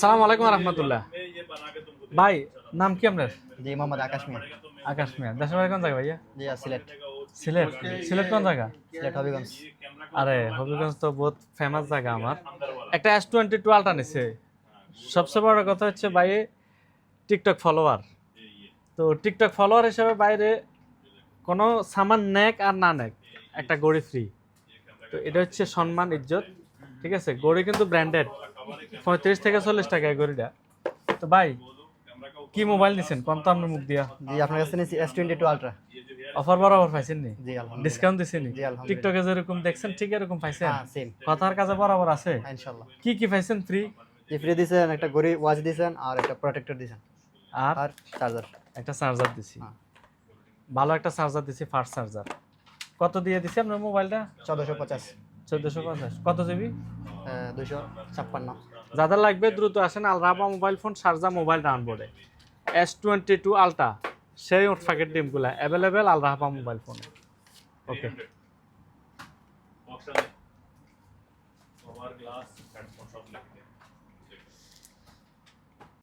আসসালামু আলাইকুম রহমতুল্লাহ। ভাই নাম কি আপনার? জি মোহাম্মদ আকাশ মিয়া। আকাশ মিয়া। দেশের বাড়ি কোন জায়গা ভাইয়া? জি সিলেট। সিলেট। সিলেট কোন জায়গা? সিলেট হবিগঞ্জ। আরে হবিগঞ্জ তো বহুত ফেমাস জায়গা। আমার একটা S22 আলট্রা নিছে। সবচেয়ে বড় কথা হচ্ছে ভাই টিকটক ফলোয়ার। তো টিকটক ফলোয়ার হিসেবে বাইরে কোনো সামান নেক আর না নেক একটা গড়ি ফ্রি। তো এটা হচ্ছে সম্মান ইজ্জত। ঠিক আছে, গড়ি কিন্তু ব্র্যান্ডেড 35 থেকে 40 টাকা এই গড়িটা। তো ভাই কি মোবাইল নিছেন কোন তো আপনার মুখ দিয়া? জি আপনার কাছে নিয়েছি S22 আলট্রা। অফার বরাবর পাইছেন নি? জি আলহামদুলিল্লাহ। ডিসকাউন্ট দিছেন নি? জি আলহামদুলিল্লাহ। টিকটকে যেরকম দেখছেন ঠিক এরকম পাইছেন? হ্যাঁ সেম। কথার কাজে বরাবর আছে। হ্যাঁ ইনশাআল্লাহ। কি কি পাইছেন ফ্রি? জি ফ্রি দিয়েছেন, একটা ঘড়ি ওয়াচ দিয়েছেন আর একটা প্রোটেক্টর দিয়েছেন আর আর চার্জার। একটা চার্জার দিছি। হ্যাঁ। ভালো একটা চার্জার দিছি, ফাস্ট চার্জার। কত দিয়ে দিছি আপনার মোবাইলটা? 1450। 1450। কত জিবি? 256। যাদের লাগবে দ্রুত আসেন Al Raba mobile phone, Sharjah mobile ডাউনবোর্ডে। S22 আলট্রা সেই ওট প্যাকেট ডিমগুলা অ্যাভেলেবেল আল রাবা মোবাইল ফোনে। ওকে। কভার গ্লাস হেডফোন সব লাগবে।